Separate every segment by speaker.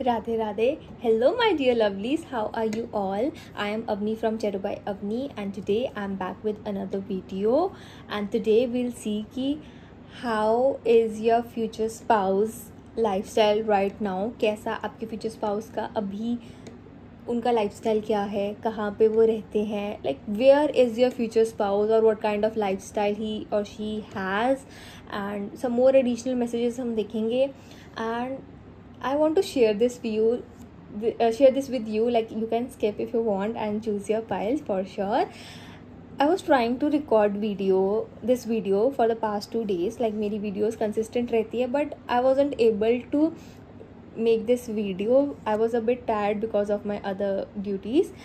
Speaker 1: Radhe Radhe. Hello, my dear lovelies. How are you all? I am Avni from Cheru by Avni, and today I'm back with another video. And today we'll see ki how is your future spouse lifestyle right now. कैसा आपके future spouse का अभी उनका lifestyle क्या है, कहाँ पे वो रहते हैं, like where is your future spouse और what kind of lifestyle he और she has, and some more additional messages हम देखेंगे. And I want to share this with you. Like, you can skip if you want and choose your piles for sure. I was trying to record this video for the past 2 days. Like, मेरी videos consistent रहती है, but I wasn't able to make this video. I was a bit tired because of my other duties.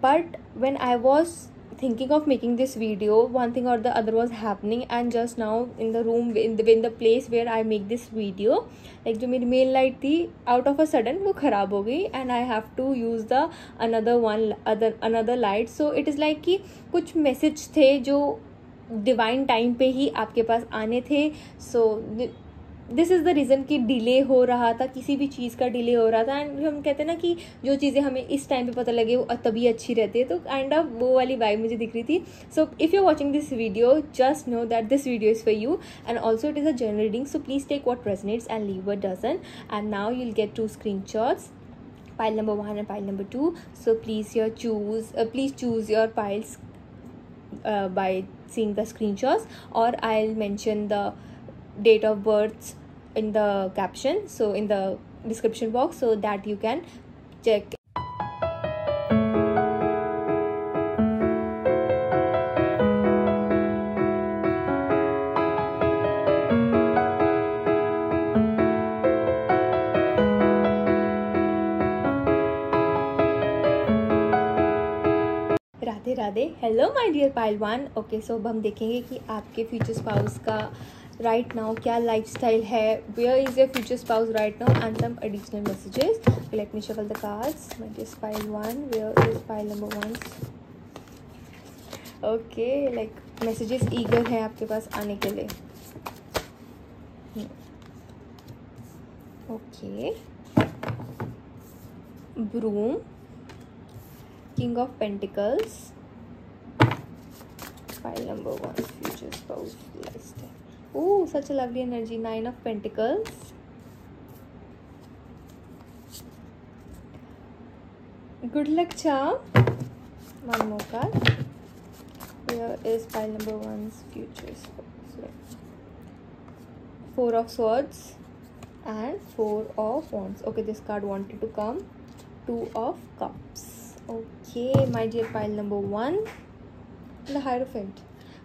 Speaker 1: But when I was thinking of making this video, one thing or the other was happening, and just now in the room, in the place where I make this video, like जो मेरी mail light थी, out of a sudden वो ख़राब हो गई, and I have to use the another light. So it is like कि कुछ message थे जो डिवाइन टाइम पे ही आपके पास आने थे. So this is the reason कि डिले हो रहा था, किसी भी चीज़ का डिले हो रहा था. एंड हम कहते हैं ना कि जो चीज़ें हमें इस टाइम पे पता लगे वो तभी अच्छी रहती है, तो काइंड ऑफ वो वाली वाइब मुझे दिख रही थी. So if you watching this video, just know that this video is for you, and also it is a general reading. So please take what resonates and leave what doesn't. And now you'll get 2 screenshots, pile number 1 and pile number 2. So please choose your piles by seeing the screenshots, or I'll mention the date of births in the caption, so in the description box, so that you can check. Radhe Radhe. Hello my dear pile 1. Okay, so अब हम देखेंगे कि आपके future spouse का right now क्या lifestyle है, where is your future spouse right now, and some additional messages. Let me shuffle the cards. My dear pile 1, where is pile number 1. Okay, like messages eager हैं आपके पास आने के लिए. Okay, broom, king of pentacles, pile number 1, future spouse lifestyle. Oh, such a lovely energy. 9 of Pentacles, good luck charm. One more card. Here is pile number 1's future spouse. 4 of Swords and 4 of Wands. Okay, this card wanted to come. 2 of Cups. Okay, my dear pile number 1, the Hierophant.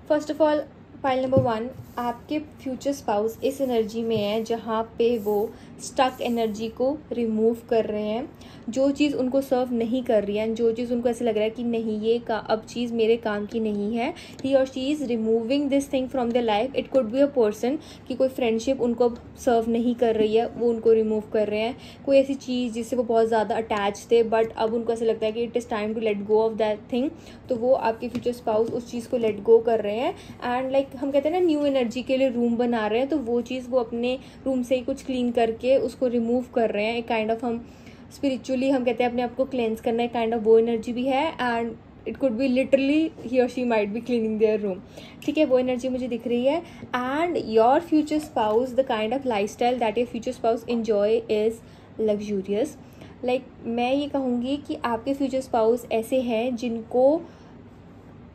Speaker 1: First of all, pile number 1, आपके future spouse इस energy में है जहाँ पे वो stuck energy को remove कर रहे हैं. जो चीज़ उनको सर्व नहीं कर रही है, जो चीज़ उनको ऐसे लग रहा है कि नहीं ये अब चीज़ मेरे काम की नहीं है, ही और she is removing this thing from the life. It could be a person कि कोई फ्रेंडशिप उनको सर्व नहीं कर रही है, वो उनको रिमूव कर रहे हैं. कोई ऐसी चीज़ जिससे वो बहुत ज़्यादा अटैच थे, बट अब उनको ऐसा लगता है कि it is time to let go of that thing, तो वो आपके फ्यूचर स्पाउस उस चीज़ को लेट गो कर रहे हैं. एंड लाइक हम कहते हैं ना, न्यू एनर्जी के लिए रूम बना रहे हैं, तो वो चीज़ वो अपने रूम से ही कुछ क्लीन करके उसको रिमूव कर रहे हैं. एक काइंड ऑफ हम स्पिरिचुअली हम कहते हैं अपने आप को क्लेंस करना, एक काइंड ऑफ वो एनर्जी भी है. And it could be literally he और she might be cleaning their room. ठीक है, वो एनर्जी मुझे दिख रही है. And your future spouse, the kind of lifestyle that your future spouse enjoy is luxurious. Like मैं ये कहूँगी कि आपके फ्यूचर स्पाउस ऐसे हैं जिनको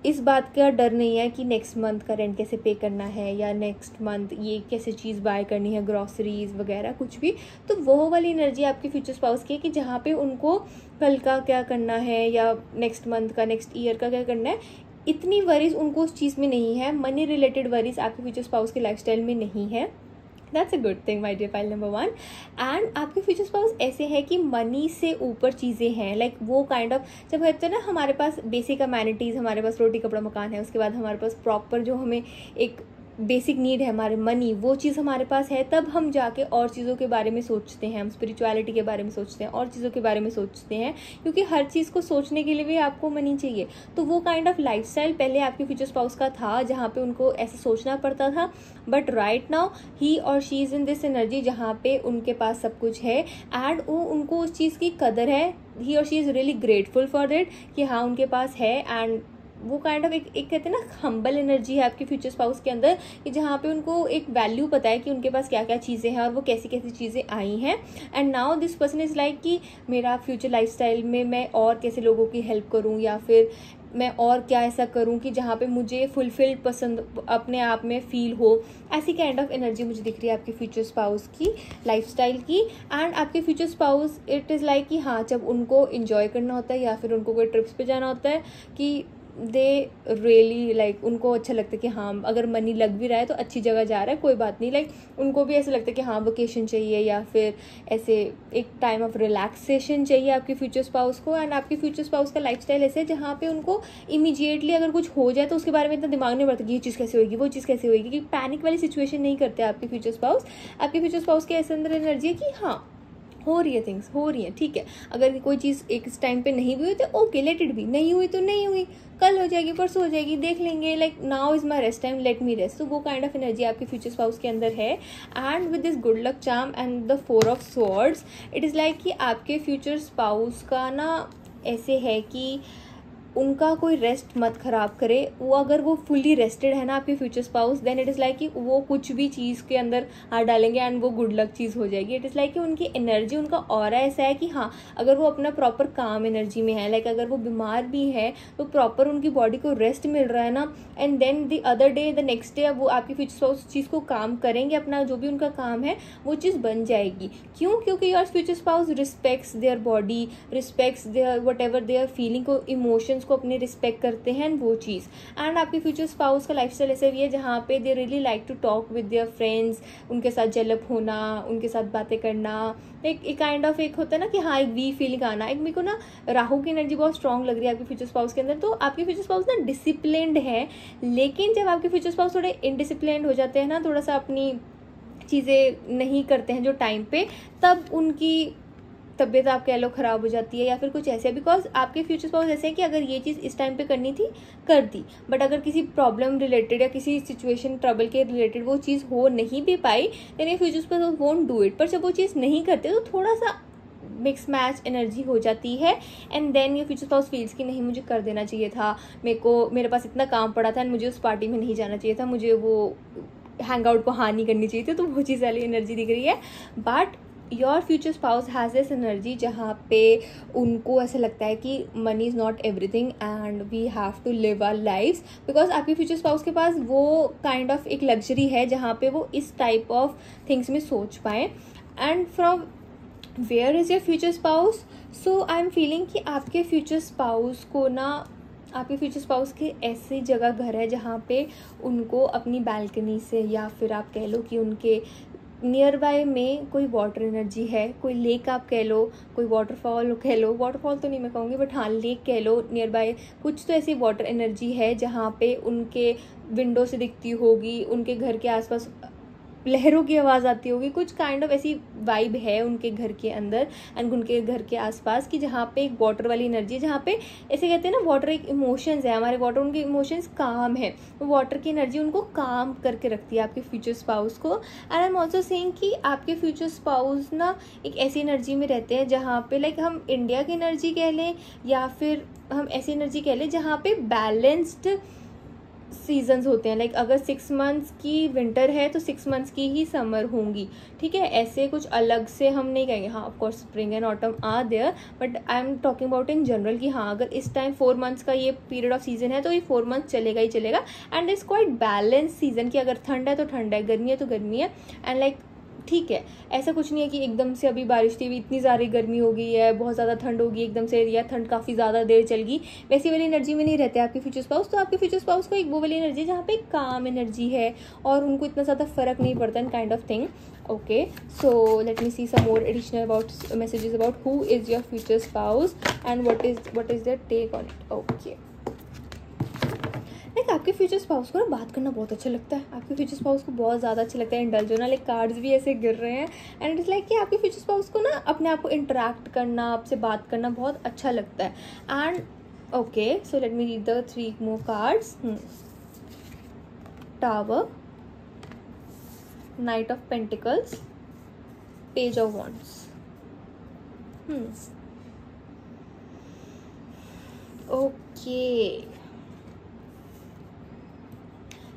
Speaker 1: इस बात का डर नहीं है कि नेक्स्ट मंथ का रेंट कैसे पे करना है, या नेक्स्ट मंथ ये कैसे चीज़ बाय करनी है, ग्रॉसरीज वगैरह कुछ भी. तो वो वाली एनर्जी आपके फ्यूचर स्पाउस की है कि जहाँ पे उनको कल का क्या करना है या नेक्स्ट मंथ का, नेक्स्ट ईयर का क्या करना है, इतनी वरीज उनको उस चीज़ में नहीं है. मनी रिलेटेड वरीज आपके फ्यूचर स्पाउस के लाइफस्टाइल में नहीं है. That's a good thing my dear pile number 1. And आपके फ्यूचर स्पाउस ऐसे है कि मनी से ऊपर चीज़ें हैं. लाइक वो काइंड ऑफ, जब कहते हैं ना हमारे पास बेसिक अमेनिटीज़, हमारे पास रोटी कपड़ा मकान है, उसके बाद हमारे पास प्रॉपर जो हमें एक बेसिक नीड है हमारे मनी, वो चीज़ हमारे पास है, तब हम जाके और चीज़ों के बारे में सोचते हैं, हम स्पिरिचुअलिटी के बारे में सोचते हैं, और चीज़ों के बारे में सोचते हैं, क्योंकि हर चीज़ को सोचने के लिए भी आपको मनी चाहिए। तो वो काइंड ऑफ लाइफस्टाइल पहले आपके फ्यूचर स्पाउस का था जहाँ पे उनको ऐसे सोचना पड़ता था, बट राइट नाउ ही और she is in this energy जहाँ पे उनके पास सब कुछ है एंड वो उनको उस चीज़ की कदर है। ही और she is really grateful for that कि हाँ उनके पास है, एंड वो काइंड ऑफ एक कहते हैं ना हम्बल एनर्जी है आपके फ्यूचर स्पाउस के अंदर, कि जहाँ पे उनको एक वैल्यू पता है कि उनके पास क्या क्या चीज़ें हैं और वो कैसी कैसी चीज़ें आई हैं। And now this person is like कि मेरा फ्यूचर लाइफस्टाइल में मैं और कैसे लोगों की हेल्प करूँ, या फिर मैं और क्या ऐसा करूं कि जहाँ पे मुझे फुलफिल्ड पसंद अपने आप में फील हो। ऐसी काइंड ऑफ एनर्जी मुझे दिख रही है आपके फ्यूचर स्पाउस की लाइफस्टाइल की। एंड आपके future spouse it is like कि हाँ जब उनको इंजॉय करना होता है या फिर उनको कोई ट्रिप्स पे जाना होता है कि दे रियली लाइक, उनको अच्छा लगता है कि हाँ अगर मनी लग भी रहा है तो अच्छी जगह जा रहा है, कोई बात नहीं, लाइक उनको भी ऐसा लगता है कि हाँ वेकेशन चाहिए या फिर ऐसे एक टाइम ऑफ रिलैक्सेशन चाहिए आपके फ्यूचर स्पाउस को। एंड आपके फ्यूचर स्पाउस का लाइफस्टाइल ऐसे है जहाँ पे उनको इमीडिएटली अगर कुछ हो जाए तो उसके बारे में इतना दिमाग नहीं पड़ता कि ये चीज़ कैसे होगी, वो चीज़ कैसे होगी, कि पैनिक वाली सिचुएशन नहीं करते आपके फ्यूचर स्पाउस। आपके फ्यूचर स्पाउस के ऐसे अंदर एनर्जी है कि हाँ हो रही है, थिंग्स हो रही हैं, ठीक है, अगर कोई चीज़ एक टाइम पे नहीं भी हुई तो ओके लेट इट बी, नहीं हुई तो नहीं हुई, कल हो जाएगी, परसों हो जाएगी, देख लेंगे, like now is my rest time, let me rest. तो वो काइंड ऑफ एनर्जी आपके फ्यूचर स्पाउस के अंदर है। And with this good luck charm and the 4 of swords it is like कि आपके फ्यूचर स्पाउस का ना ऐसे है कि उनका कोई रेस्ट मत खराब करे। वो अगर वो फुली रेस्टेड है ना आपके future spouse, then it is like कि वो कुछ भी चीज़ के अंदर हाथ डालेंगे एंड वो गुड लक चीज़ हो जाएगी। इट इज़ लाइक कि उनकी एनर्जी, उनका ऑरा ऐसा है कि हाँ अगर वो अपना प्रॉपर काम एनर्जी में है, लाइक अगर वो बीमार भी है तो प्रॉपर उनकी बॉडी को रेस्ट मिल रहा है ना, and then the other day the next day वो आपके फ्यूचर स्पाउस उस चीज़ को काम करेंगे, अपना जो भी उनका काम है वो चीज़ बन जाएगी। क्यों? क्योंकि your future spouse respects their body, respects their whatever their feeling को, इमोशंस को अपने रिस्पेक्ट करते हैं वो चीज़। एंड आपके फ्यूचर स्पाउस का लाइफस्टाइल ऐसे भी है जहाँ पे they really like to talk with their friends, उनके साथ जेलअप होना, उनके साथ बातें करना, एक काइंड ऑफ एक होता है ना कि हाँ एक वी फीलिंग आना। एक मेरे को ना राहु की एनर्जी बहुत स्ट्रांग लग रही है आपके फ्यूचर स्पाउस के अंदर। तो आपके फ्यूचर स्पाउस ना डिसिप्लिन्ड है, लेकिन जब आपके फ्यूचर स्पाउस थोड़े इनडिसिप्लिन्ड हो जाते हैं ना, थोड़ा सा अपनी चीज़ें नहीं करते हैं जो टाइम पे, तब उनकी तबीयत आप कह लो ख़राब हो जाती है या फिर कुछ ऐसे। बिकॉज आपके फ्यूचर स्पाउस ऐसे है कि अगर ये चीज़ इस टाइम पे करनी थी कर दी, बट अगर किसी प्रॉब्लम रिलेटेड या किसी सिचुएशन ट्रबल के रिलेटेड वो चीज़ हो नहीं भी पाई, देन ये future spouse won't do it. पर जब वो चीज़ नहीं करते तो थोड़ा सा मिक्स मैच एनर्जी हो जाती है, एंड देन ये फ्यूचर स्पाउस फील्स कि नहीं मुझे कर देना चाहिए था, मेरे पास इतना काम पड़ा था एंड मुझे उस पार्टी में नहीं जाना चाहिए था, मुझे वो हैंग आउट को हाँ नहीं करनी चाहिए थी। तो वो चीज़ वाली एनर्जी दिख रही है। But your future spouse has this energy जहाँ पे उनको ऐसा लगता है कि money is not everything and we have to live our lifes. Because आपके फ्यूचर स्पाउस के पास वो काइंड ऑफ एक लग्जरी है जहाँ पे वो इस टाइप ऑफ थिंग्स में सोच पाएँ। And from where is your future spouse? So I am feeling कि आपके फ्यूचर स्पाउस को ना, आपके फ्यूचर स्पाउस के ऐसी जगह घर है जहाँ पे उनको अपनी बालकनी से या फिर आप कह लो कि उनके नियर बाय में कोई वाटर एनर्जी है, कोई लेक आप कह लो, कोई वाटरफॉल कह लो, वाटरफॉल तो नहीं मैं कहूँगी बट हाँ लेक कह लो, नियर बाय कुछ तो ऐसी वाटर एनर्जी है जहाँ पे उनके विंडो से दिखती होगी, उनके घर के आसपास लहरों की आवाज़ आती होगी, कुछ काइंड ऑफ ऐसी वाइब है उनके घर के अंदर एंड उनके घर के आसपास कि जहाँ पे एक वाटर वाली एनर्जी है, जहाँ पे ऐसे कहते हैं ना वाटर एक इमोशंस है हमारे, वाटर उनके इमोशंस काम है, वो वाटर की एनर्जी उनको काम करके रखती है आपके फ्यूचर स्पाउस को। And I am also saying कि आपके फ्यूचर स्पाउस ना एक ऐसी एनर्जी में रहते हैं जहाँ पे लाइक हम इंडिया की एनर्जी कह लें या फिर हम ऐसी एनर्जी कह लें जहाँ पे बैलेंस्ड सीजन्स होते हैं। लाइक अगर 6 मंथ्स की विंटर है तो 6 मंथ्स की ही समर होंगी, ठीक है, ऐसे कुछ अलग से हम नहीं कहेंगे। हाँ of course spring and autumn are there, but I am talking about in general कि हाँ अगर इस टाइम 4 मंथ्स का ये पीरियड ऑफ सीजन है तो ये 4 मंथ्स चलेगा ही चलेगा। And it's quite balance season कि अगर ठंड है तो ठंड है, गर्मी है तो गर्मी है, एंड लाइक ठीक है, ऐसा कुछ नहीं है कि एकदम से अभी बारिश थी इतनी सारी गर्मी हो गई है, बहुत ज़्यादा ठंड होगी एकदम से, या ठंड काफ़ी ज़्यादा देर चलेगी, वैसी वाली एनर्जी में नहीं रहते आपके फ्यूचर स्पाउस। तो आपके फ्यूचर स्पाउस को एक वो वाली एनर्जी जहाँ पे काम एनर्जी है और उनको इतना ज़्यादा फर्क नहीं पड़ता and kind of thing. Okay, so let me see some more additional about messages about who is your future spouse and what is their take on it. Okay, like like आपके future spouse को ना बात करना बहुत अच्छा लगता है, आपके फ्यूचर स्पाउस को बहुत ज़्यादा अच्छा लगता है इंडल्ज होना, लाइक कार्ड्स भी ऐसे गिर रहे हैं एंड इट इज़ लाइक कि आपके फ्यूचर स्पाउस को ना अपने आप को इंटरेक्ट करना, आपसे बात करना बहुत अच्छा लगता है। And okay, so let me read the 3 more cards. Tower, Knight of Pentacles, Page of Wands. Okay.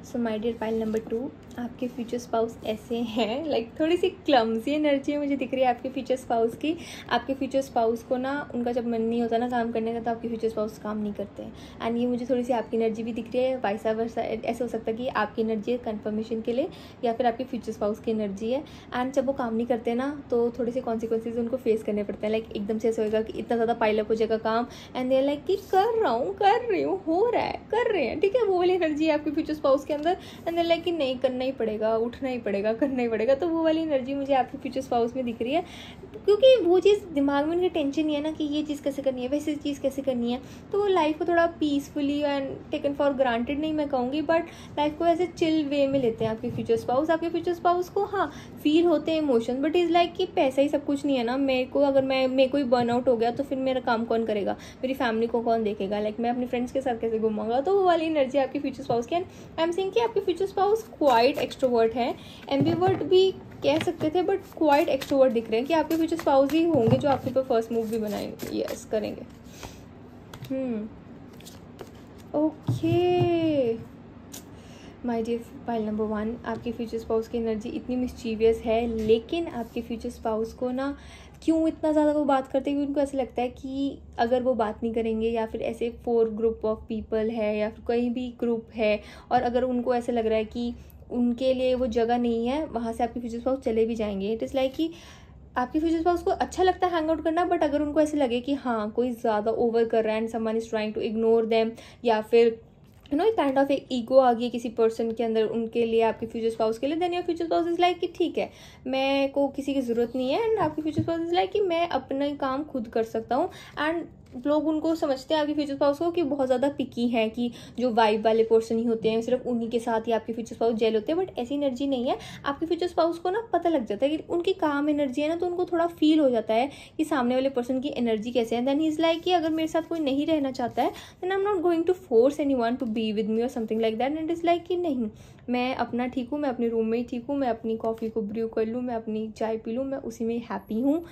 Speaker 1: So my dear pile number 2, आपके फ्यूचर स्पाउस ऐसे हैं, लाइक थोड़ी सी क्लमसी एनर्जी मुझे दिख रही है आपके फ्यूचर स्पाउस की। आपके फ्यूचर स्पाउस को ना उनका जब मन नहीं होता ना काम करने का, तो आपके फ्यूचर स्पाउस काम नहीं करते हैं। एंड ये मुझे थोड़ी सी आपकी एनर्जी भी दिख रही है, वाइसा वर्सा ऐसा हो सकता है कि आपकी एनर्जी है कन्फर्मेशन के लिए, या फिर आपके फ्यूचर स्पाउस की एनर्जी है। एंड जब वो काम नहीं करते ना, तो थोड़े से कॉन्सिक्वेंसेज उनको फेस करने पड़ते हैं। लाइक एकदम से ऐसा होगा कि इतना ज़्यादा पाइल अप हो जाएगा काम, एंड दे लाइक कि कर रहा हूँ, कर रही हूँ, हो रहा है, कर रहे हैं, ठीक है, वो वाली एनर्जी है आपके फ्यूचर स्पाउस के अंदर। एंड दे लाइक कि नहीं, करना ही पड़ेगा, उठना ही पड़ेगा, करना ही पड़ेगा। तो वो वाली एनर्जी मुझे आपके फ्यूचर स्पाउस में दिख रही है, क्योंकि वो चीज़ दिमाग में उनकी टेंशन नहीं है ना कि ये चीज़ कैसे करनी है, वैसे चीज़ कैसे करनी है। तो वो लाइफ को थोड़ा peacefully and taken for granted नहीं मैं कहूँगी, बट लाइफ को ऐसे चिल वे में लेते हैं आपके फ्यूचर स्पाउस। आपके फ्यूचर स्पाउस को हाँ फील होते हैं इमोशन, बट इज़ लाइक कि पैसा ही सब कुछ नहीं है ना। मेरे को अगर मेरे को ही बर्नआउट हो गया तो फिर मेरा काम कौन करेगा, मेरी फैमिली को कौन देखेगा, लाइक मैं अपने फ्रेंड्स के साथ कैसे घूमूंगा। तो वो वाली एनर्जी आपके फ्यूचर स्पाउस की। एंड आई एम सेइंग कि आपके फ्यूचर स्पाउस क्वाइट एक्सट्रोवर्ट है, एम्बिवर्ट भी कह सकते थे, बट क्वाइट एक्सट्रोवर्ट दिख रहे हैं कि आपके फ्यूचर स्पाउस ही होंगे जो आपके ऊपर फर्स्ट मूव भी बनाएंगे, यस करेंगे। Okay my dear pile number 1, आपके फ्यूचर स्पाउस की एनर्जी इतनी मिस्चीवियस है, लेकिन आपके फ्यूचर स्पाउस को ना क्यों इतना ज़्यादा वो बात करते हैं, क्योंकि उनको ऐसा लगता है कि अगर वो बात नहीं करेंगे, या फिर ऐसे 4 ग्रुप ऑफ पीपल है या फिर कहीं भी ग्रुप है, और अगर उनको ऐसा लग रहा है कि उनके लिए वो जगह नहीं है, वहाँ से आपके फ्यूचर स्पाउस चले भी जाएंगे। इट इज़ लाइक कि आपके फ्यूचर स्पाउस को अच्छा लगता है हैंग आउट करना, बट अगर उनको ऐसे लगे कि हाँ कोई ज़्यादा ओवर कर रहा है and someone is trying to ignore them, या फिर एक काइंड ऑफ एक ईगो आ गई किसी पर्सन के अंदर उनके लिए, आपके फ्यूचर स्पाउस के लिए, then your future spouse is like कि ठीक है, मैं को किसी की ज़रूरत नहीं है। एंड आपके फ्यूचर स्पाउस इज लाइक कि मैं अपना काम खुद कर सकता हूँ। एंड लोग उनको समझते हैं आपके फ्यूचर स्पाउस को कि बहुत ज़्यादा पिकी हैं, कि जो वाइब वाले पर्सन ही होते हैं, सिर्फ उन्हीं के साथ ही आपके फ्यूचर स्पाउस जेल होते हैं। बट ऐसी एनर्जी नहीं है। आपके फ्यूचर स्पाउस को ना पता लग जाता है कि उनकी काम एनर्जी है ना, तो उनको थोड़ा फील हो जाता है कि सामने वाले पर्सन की एनर्जी कैसे है। देन ही इज़ लाइक कि अगर मेरे साथ कोई नहीं रहना चाहता है, then I am not going to force anyone to be with me or something like that. And is like कि नहीं, मैं अपना ठीक हूँ, मैं अपने रूम में ही ठीक हूँ, मैं अपनी कॉफ़ी को ब्रू कर लूँ, मैं अपनी चाय पी लूँ, मैं उसी में हैप्पी हूँ।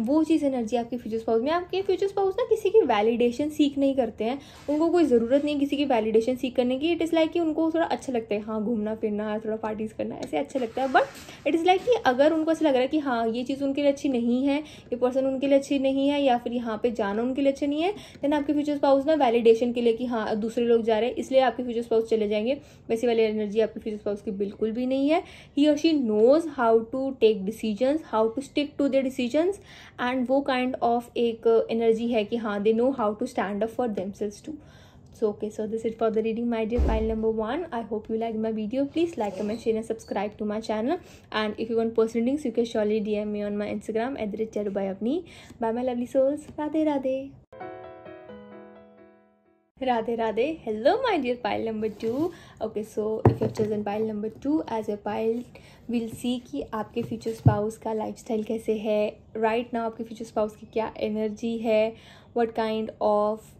Speaker 1: वो चीज़ एनर्जी आपके फ्यूचर स्पाउस में। आपके फ्यूचर स्पाउस ना किसी की वैलिडेशन सीख नहीं करते हैं, उनको कोई ज़रूरत नहीं किसी की वैलिडेशन सीख करने की। इट इज़ लाइक कि उनको थोड़ा अच्छा लगता है हाँ घूमना फिरना, थोड़ा पार्टीज़ करना, ऐसे अच्छा लगता है। बट इट इज़ लाइक कि अगर उनको ऐसा लग रहा है कि हाँ ये चीज़ उनके लिए अच्छी नहीं है, ये पर्सन उनके लिए अच्छी नहीं है, या फिर यहाँ पे जाना उनके लिए अच्छा नहीं है, देन आपके फ्यूचर स्पाउस ना वैलिडेशन के लिए कि हाँ दूसरे लोग जा रहे हैं इसलिए आपके फ्यूचर स्पाउस चले जाएंगे, वैसी वाली एनर्जी आपके फ्यूचर स्पाउस की बिल्कुल भी नहीं है। ही और she knows how to take decisions, how to stick to their decisions, and वो काइंड ऑफ एक एनर्जी है कि हाँ they know how to stand up for themselves too. So okay, so this is for the reading, my dear pile number 1. I hope you liked my video. Please like, comment, share and subscribe to my channel. And if you want personal readings, you can surely DM me on my Instagram @charubayapni. Bye my lovely souls. Radhe Radhe. Radhe Radhe. Hello my dear pile number 2. Okay, so if you have chosen pile number 2 as your pile, we'll see कि आपके future spouse का lifestyle कैसे है right now, आपके future spouse की क्या energy है, what kind of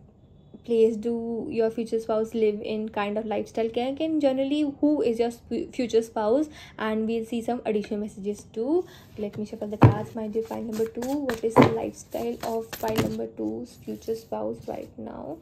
Speaker 1: place do your future spouse live in, kind of lifestyle can generally who is your future spouse, and we'll see some additional messages too. Let me shuffle the cards, my dear pile number 2. What is the lifestyle of pile number 2's future spouse right now?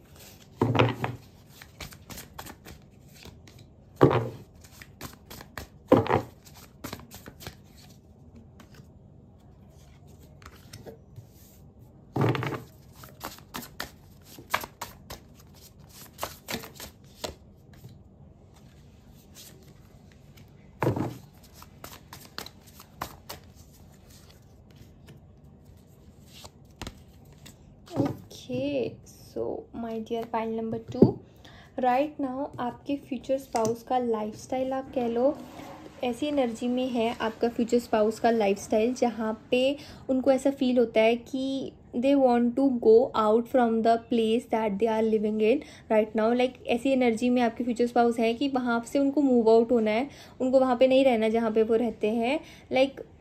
Speaker 1: Okay, so my dear pile number 2, right now आपके future spouse का lifestyle आप कह लो, ऐसी energy में है आपका future spouse का lifestyle जहाँ पे उनको ऐसा फील होता है कि they want to go out from the place that they are living in right now. like ऐसी एनर्जी में आपके फ्यूचर स्पाउस है कि वहाँ से उनको मूव आउट होना है, उनको वहाँ पे नहीं रहना जहाँ पे वो रहते हैं.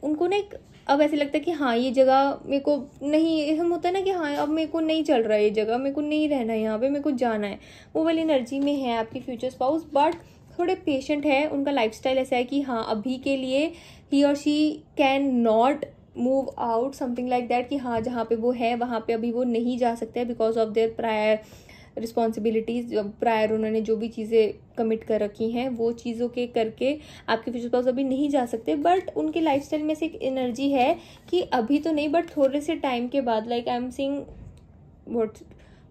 Speaker 1: उनको ना एक अब ऐसे लगता है कि हाँ ये जगह मेरे को नहीं, हम होता है ना कि हाँ अब मेरे को नहीं चल रहा है, ये जगह मेरे को नहीं रहना है, यहाँ पे मेरे को जाना है. वो वाली एनर्जी में है आपकी फ्यूचर स्पाउस. बट थोड़े पेशेंट है, उनका लाइफस्टाइल ऐसा है कि हाँ अभी के लिए ही और she can not move out, something like that, कि हाँ जहाँ पे वो है वहाँ पे अभी वो नहीं जा सकते because of their prior responsibilities. Prior उन्होंने जो भी चीज़ें कमिट कर रखी हैं वो चीज़ों के करके आपके फ्यूचर स्पाउस अभी नहीं जा सकते. बट उनके लाइफस्टाइल में से एक एनर्जी है कि अभी तो नहीं, बट थोड़े से टाइम के बाद, like I am seeing what,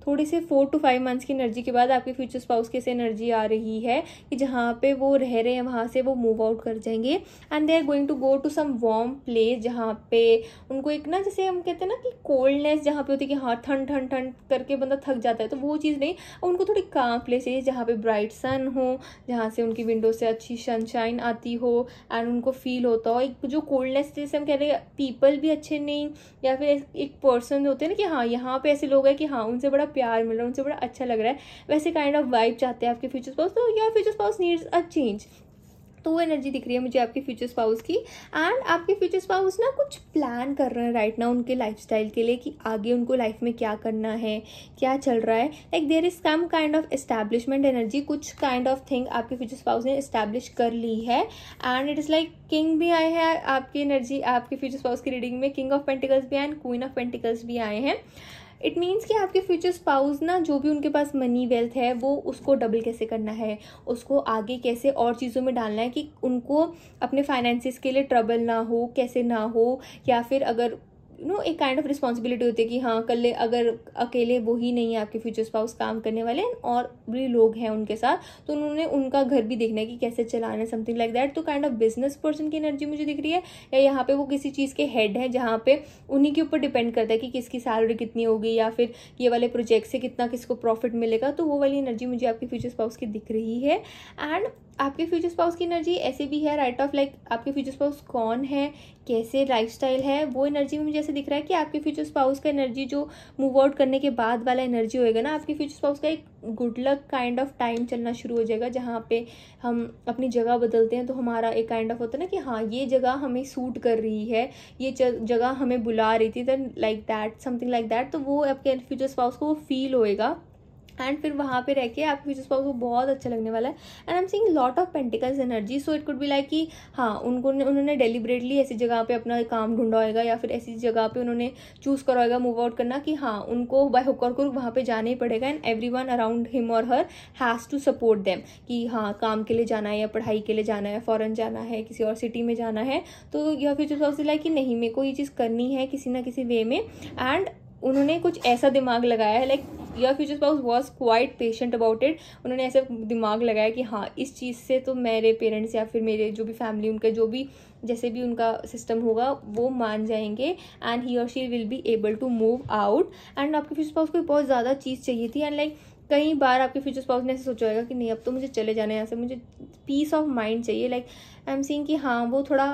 Speaker 1: थोड़ी से 4 to 5 months की एनर्जी के बाद आपके फ्यूचर स्पाउस की ऐसी एनर्जी आ रही है कि जहाँ पे वो रह रहे हैं वहाँ से वो मूव आउट कर जाएंगे. And they are going to go to some warm place जहाँ पे उनको एक ना, जैसे हम कहते हैं ना कि कोल्डनेस जहाँ पे होती है कि हाँ ठंड ठंड ठंड करके बंदा थक जाता है, तो वो चीज़ नहीं. उनको थोड़ी काम प्लेस चाहिए जहाँ पे ब्राइट सन हो, जहाँ से उनकी विंडो से अच्छी सनशाइन आती हो एंड उनको फील होता हो. एक जो कोल्डनेस जैसे हम कह रहे हैं पीपल भी अच्छे नहीं, या फिर एक पर्सन होते हैं ना कि हाँ यहाँ पे ऐसे लोग हैं कि हाँ उनसे बड़ा प्यार मिल रहा है, उनसे बड़ा अच्छा लग रहा है, वैसे काइंड ऑफ वाइब चाहते हैं आपके फ्यूचर स्पाउस. तो your future spouse needs a change. तो वो एनर्जी दिख रही है मुझे आपके फ्यूचर स्पाउस की. एंड आपके फ्यूचर स्पाउस ना कुछ प्लान कर रहे हैं राइट ना उनके लाइफस्टाइल के लिए कि आगे उनको लाइफ में क्या करना है, क्या चल रहा है. Like there is some kind of establishment energy, कुछ काइंड ऑफ थिंग आपके फ्यूचर स्पाउस ने एस्टैब्लिश कर ली है. And it is like king भी आए हैं आपकी एनर्जी, आपके फ्यूचर स्पाउस की रीडिंग में किंग ऑफ पेंटिकल्स भी आए हैं, क्वीन ऑफ पेंटिकल्स भी आए हैं. इट मीन्स कि आपके फ्यूचर स्पाउस ना जो भी उनके पास मनी वेल्थ है वो उसको डबल कैसे करना है, उसको आगे कैसे और चीज़ों में डालना है कि उनको अपने फाइनेंसिस के लिए ट्रबल ना हो, कैसे ना हो. या फिर अगर एक काइंड ऑफ रिस्पॉन्सिबिलिटी होती है कि हाँ कल अगर अकेले वो ही नहीं है आपके फ्यूचर स्पाउस काम करने वाले और भी लोग हैं उनके साथ, तो उन्होंने उनका घर भी देखना है कि कैसे चलाना है, समथिंग लाइक दैट. तो काइंड ऑफ बिजनेस पर्सन की एनर्जी मुझे दिख रही है, या यहाँ पे वो किसी चीज़ के हेड है जहाँ पे उन्हीं के ऊपर डिपेंड करता है कि किसकी सैलरी कितनी होगी या फिर ये वाले प्रोजेक्ट से कितना किसको प्रॉफिट मिलेगा. तो वो वाली एनर्जी मुझे आपके फ्यूचर स्पाउस की दिख रही है. एंड आपके फ्यूचर स्पाउस की एनर्जी ऐसे भी है राइट ऑफ, लाइक आपके फ्यूचर स्पाउस कौन है, कैसे लाइफस्टाइल है, वो एनर्जी में मुझे ऐसे दिख रहा है कि आपके फ्यूचर स्पाउस का एनर्जी जो मूव आउट करने के बाद वाला एनर्जी होएगा ना, आपके फ्यूचर स्पाउस का एक good luck kind of time चलना शुरू हो जाएगा जहाँ पे हम अपनी जगह बदलते हैं. तो हमारा एक काइंड ऑफ होता है ना कि हाँ ये जगह हमें सूट कर रही है, ये जगह हमें बुला रही थी, then like that, something like that. तो वो आपके फ्यूचर स्पाउस को वो फील होएगा एंड फिर वहाँ पे रह के आपके फ्यूचर स्पाउस को बहुत अच्छा लगने वाला है. And I am seeing lot of pentacles energy. So it could be like कि हाँ उन्होंने डेलिबरेटली ऐसी जगह पे अपना काम ढूंढा होगा या फिर ऐसी जगह पे उन्होंने चूज़ करा होगा मूव आउट करना कि हाँ उनको बाय हुक और क्रुक वहाँ पे जाना ही पड़ेगा. And every one around him और हर हैज़ टू सपोर्ट देम कि हाँ काम के लिए जाना है या पढ़ाई के लिए जाना है, फॉरेन जाना है, किसी और सिटी में जाना है. तो यह फ्यूचर स्पाउस लाइक कि नहीं मेरे को ये चीज़ करनी है किसी ना किसी वे में. एंड उन्होंने कुछ ऐसा दिमाग लगाया है, like your future spouse was quite patient about it. उन्होंने ऐसे दिमाग लगाया कि हाँ इस चीज़ से तो मेरे पेरेंट्स या फिर मेरे जो भी फैमिली उनका जो भी जैसे भी उनका सिस्टम होगा वो मान जाएंगे एंड ही और she will be able to move out. And आपके फ्यूचर स्पाउस को बहुत ज़्यादा चीज़ चाहिए थी. एंड लाइक कई बार आपके फ्यूचर स्पाउस ने ऐसे सोचा होगा कि नहीं अब तो मुझे चले जाना है यहाँ से, मुझे पीस ऑफ माइंड चाहिए. लाइक आई एम सीइंग कि हाँ वो थोड़ा,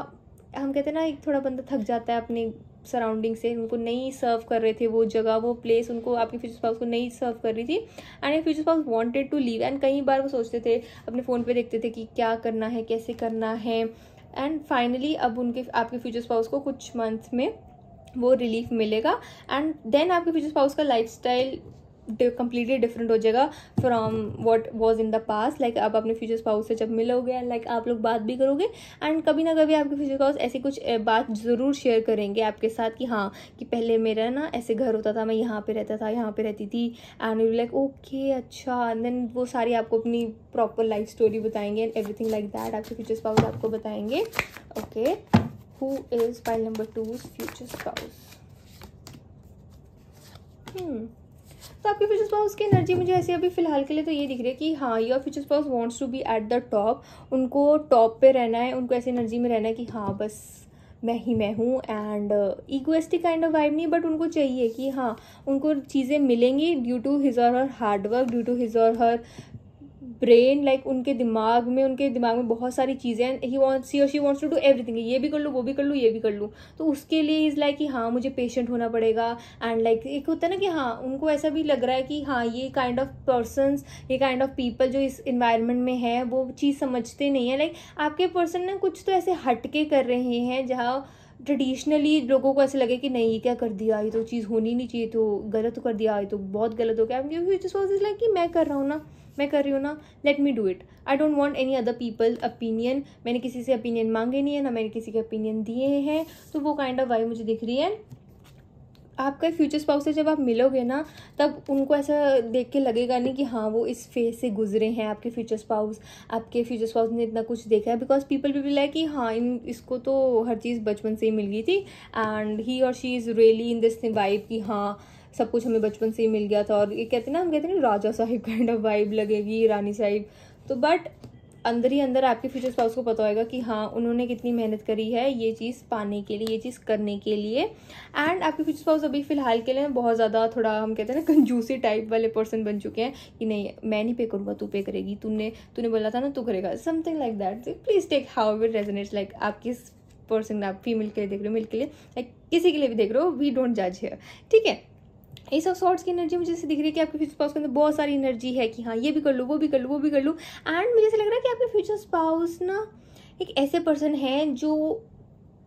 Speaker 1: हम कहते हैं ना एक थोड़ा बंदा थक जाता है अपने सराउंडिंग से, उनको नहीं सर्व कर रहे थे वो जगह वो प्लेस, उनको आपके फ्यूचर स्पाउस को नहीं सर्व कर रही थी. And future spouse wanted to leave. And कई बार वो सोचते थे अपने फ़ोन पे देखते थे कि क्या करना है, कैसे करना है. एंड फाइनली अब आपके फ्यूचर स्पाउस को कुछ मंथ में वो रिलीफ मिलेगा. एंड देन आपके फ्यूचर स्पाउस का लाइफस्टाइल completely डिफरेंट हो जाएगा from what was in the past. Like आप अपने फ्यूचर स्पाउस से जब मिलोगे एंड लाइक आप लोग बात भी करोगे एंड कभी ना कभी आपके फ्यूचर स्पाउस ऐसी कुछ बात ज़रूर शेयर करेंगे आपके साथ कि हाँ कि पहले मेरा ना ऐसे घर होता था, मैं यहाँ पे रहता था, यहाँ पे रहती थी. एंड यू लाइक ओके अच्छा. एंड देन वो सारी आपको अपनी प्रॉपर लाइफ स्टोरी बताएंगे एंड एवरीथिंग लाइक दैट आपके फ्यूचर स्पाउस आपको बताएंगे. Okay, who is pile number 2's future spouse? तो आपके फ्यूचर स्पाउस की एनर्जी मुझे ऐसे अभी फिलहाल के लिए तो ये दिख रही है कि हाँ your future spouse wants to be at the top. उनको टॉप पे रहना है, उनको ऐसी एनर्जी में रहना है कि हाँ बस मैं ही मैं हूँ. And egoistic kind of vibe नहीं, बट उनको चाहिए कि हाँ उनको चीज़ें मिलेंगी due to his or her hard work, due to his or her brain, like उनके दिमाग में बहुत सारी चीज़ें हैं. शी और she wants to do everything. ये भी कर लूँ, वो भी कर लूँ, ये भी कर लूँ. तो उसके लिए इज़ लाइक कि हाँ मुझे पेशेंट होना पड़ेगा. एंड लाइक एक होता है ना कि हाँ उनको ऐसा भी लग रहा है कि हाँ ये काइंड ऑफ पर्सनस, ये काइंड ऑफ पीपल जो इस इन्वायरमेंट में है वो चीज़ समझते नहीं है. लाइक आपके पर्सन ना कुछ तो ऐसे हटके कर रहे हैं जहाँ ट्रेडिशनली लोगों को ऐसे लगे कि नहीं ये क्या कर दिया, ये तो चीज़ होनी नहीं चाहिए, तो गलत कर दिया, ये तो बहुत गलत हो गया. लाइक कि मैं कर रहा हूँ ना, मैं कर रही हूँ ना, let me do it. I don't want any other people opinion. मैंने किसी से ओपिनियन मांगे नहीं है, ना मैंने किसी के ओपिनियन दिए हैं. तो वो काइंड ऑफ वाइब मुझे दिख रही है. आपका फ्यूचर स्पाउस से जब आप मिलोगे ना तब उनको ऐसा देख के लगेगा नहीं कि हाँ वो इस फेज से गुजरे हैं. आपके फ्यूचर स्पाउस ने इतना कुछ देखा है. बिकॉज पीपल भी लाइक कि हाँ इसको तो हर चीज़ बचपन से ही मिल गई थी. एंड ही और she is really in this vibe कि हाँ सब कुछ हमें बचपन से ही मिल गया था. और ये कहते हैं ना, हम कहते हैं ना राजा साहिब काइंड ऑफ वाइब लगेगी, रानी साहिब. तो बट अंदर ही अंदर आपके फ्यूचर स्पाउस को पता होगा कि हाँ उन्होंने कितनी मेहनत करी है ये चीज़ पाने के लिए, ये चीज़ करने के लिए. एंड आपके फ्यूचर स्पाउस अभी फिलहाल के लिए बहुत ज़्यादा थोड़ा हम कहते हैं ना कंजूसी टाइप वाले पर्सन बन चुके हैं कि नहीं मैं नहीं पे करूँगा, तू पे करेगी, तूने बोला था ना तू करेगा, something like that. Please take how it resonates. Like आप किस पर्सन, आप फीमेल के लिए देख रहे हो, मेल के लिए, लाइक किसी के लिए भी देख रहे हो, वी डोंट जज हियर. ठीक है. एस ऑफ सॉर्ड्स की एनर्जी मुझे ऐसे दिख रही है कि आपके फ्यूचर स्पाउस के अंदर बहुत सारी एनर्जी है कि हाँ ये भी कर लूँ, वो भी कर लूँ, वो भी कर लूँ. एंड मुझे ऐसा लग रहा है कि आपके फ्यूचर स्पाउस ना एक ऐसे पर्सन हैं जो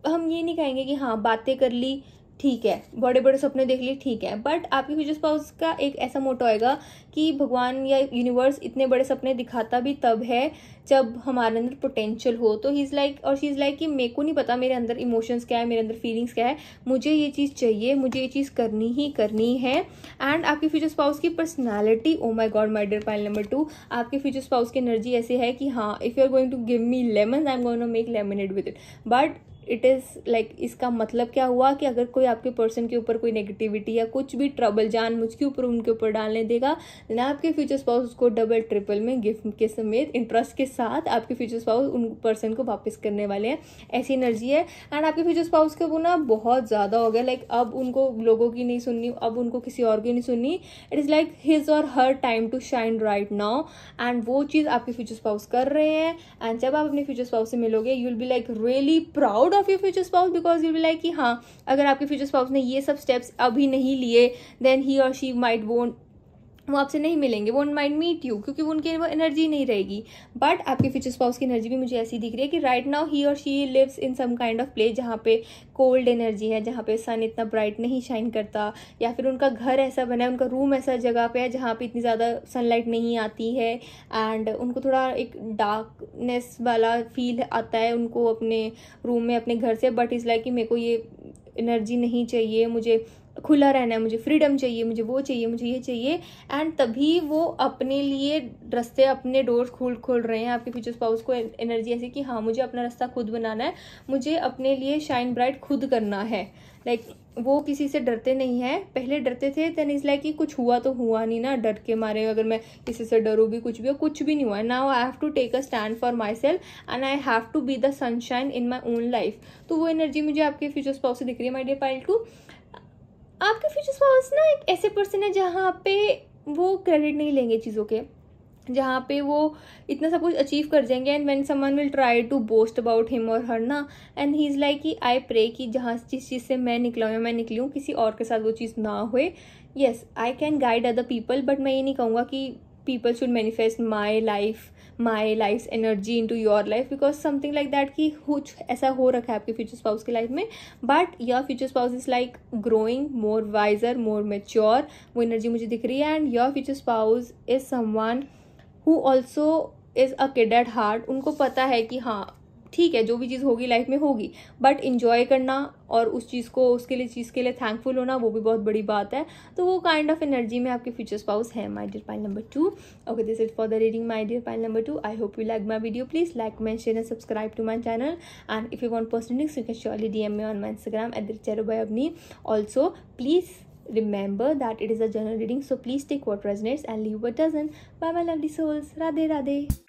Speaker 1: हम ये नहीं कहेंगे कि हाँ बातें कर ली ठीक है, बड़े बड़े सपने देख लिए ठीक है, बट आपके फ्यूचर स्पाउस का एक ऐसा मोटो आएगा कि भगवान या यूनिवर्स इतने बड़े सपने दिखाता भी तब है जब हमारे अंदर पोटेंशियल हो. तो ही इज़ लाइक और शी इज़ लाइक कि मेरे को नहीं पता मेरे अंदर इमोशंस क्या है, मेरे अंदर फीलिंग्स क्या है, मुझे ये चीज़ चाहिए, मुझे ये चीज़ करनी ही करनी है. एंड आपके फ्यूचर स्पाउस की personality, oh my god my dear pile number 2, आपके फ्यूचर स्पाउस की एनर्जी ऐसे है कि हाँ if you are going to give me lemon I am going to make lemonade with it. But it is like इसका मतलब क्या हुआ कि अगर कोई आपके पर्सन के ऊपर कोई नेगेटिविटी या कुछ भी ट्रबल जान मुझ के ऊपर उनके ऊपर डालने देगा ना, आपके फ्यूचर स्पाउस उसको डबल ट्रिपल में गिफ्ट के समेत इंटरेस्ट के साथ आपके फ्यूचर स्पाउस उन पर्सन को वापस करने वाले हैं. ऐसी एनर्जी है. एंड आपके फ्यूचर स्पाउस के वो ना बहुत ज़्यादा हो गया. लाइक अब उनको लोगों की नहीं सुननी, अब उनको किसी और की नहीं सुननी. It is like his or her time to shine right now. And वो चीज़ आपके फ्यूचर स्पाउस कर रहे हैं. एंड जब आप अपने फ्यूचर स्पाउस से मिलोगे you will be like really proud of your future spouse. Because you will like कि हाँ अगर आपके फ्यूचर स्पाउस ने ये सब स्टेप्स अभी नहीं लिए देन ही और शी माइट वोंट, वो आपसे नहीं मिलेंगे, वोंट माइट मीट यू, क्योंकि वो उनकी एनर्जी नहीं रहेगी. बट आपके फ्यूचर स्पाउस की एनर्जी भी मुझे ऐसी दिख रही है कि राइट नाउ ही और she lives in some kind of place जहाँ पे कोल्ड एनर्जी है, जहाँ पे सन इतना ब्राइट नहीं शाइन करता, या फिर उनका घर ऐसा बना है, उनका रूम ऐसा जगह पे है जहाँ पे इतनी ज़्यादा सनलाइट नहीं आती है. एंड उनको थोड़ा एक डार्कनेस वाला फील आता है उनको अपने रूम में, अपने घर से. बट इज़ लाइक कि मेरे को ये एनर्जी नहीं चाहिए, मुझे खुला रहना है, मुझे फ्रीडम चाहिए, मुझे वो चाहिए, मुझे ये चाहिए. एंड तभी वो अपने लिए रास्ते, अपने डोर्स खोल रहे हैं. आपके फ्यूचर स्पाउस को एनर्जी ऐसी कि हाँ मुझे अपना रास्ता खुद बनाना है, मुझे अपने लिए शाइन ब्राइट खुद करना है. लाइक वो किसी से डरते नहीं है. पहले डरते थे देन इज लाइक कि कुछ हुआ तो हुआ नहीं ना, डर के मारे अगर मैं किसी से डरूँ भी कुछ भी हो, कुछ भी नहीं हुआ. Now I have to take a stand for myself and I have to be the sunshine in my own life. तो वो एनर्जी मुझे आपके फ्यूचर स्पाउस से दिख रही है माई डियर पाइल 2. आपके फ्यूचर स्पाउस ना एक ऐसे पर्सन है जहाँ पे वो क्रेडिट नहीं लेंगे चीज़ों के, जहाँ पे वो इतना सब कुछ अचीव कर जाएंगे. And when someone will try to boast about him और हर ना, एंड ही इज़ लाइक कि आई प्रे कि जहाँ जिस चीज़ से मैं निकला हूँ या मैं निकली हूँ किसी और के साथ वो चीज़ ना होए. Yes I can guide other people, but मैं ये नहीं कहूँगा कि people should manifest my life's energy into your life, because something like that कि कुछ ऐसा हो रखा है आपके फ्यूचर स्पाउस की लाइफ में. But your future spouse is like growing more wiser, more mature. वो एनर्जी मुझे दिख रही है. And your future spouse is someone who also is a kid at heart. उनको पता है कि हाँ ठीक है जो भी चीज़ होगी लाइफ में होगी, बट इंजॉय करना और उस चीज़ को चीज़ के लिए थैंकफुल होना वो भी बहुत बड़ी बात है. तो वो काइंड ऑफ एनर्जी में आपके फ्यूचर स्पाउस है my dear pile number 2. Okay, this is for the reading my dear pile number 2. I hope you like my video. Please like, comment, share and subscribe to my channel. And if you want personal links you can surely DM me on my Instagram @cherubayavni. Also please remember that it is a general reading, so please take what resonates and leave what doesn't. Bye my lovely souls. Radhe Radhe.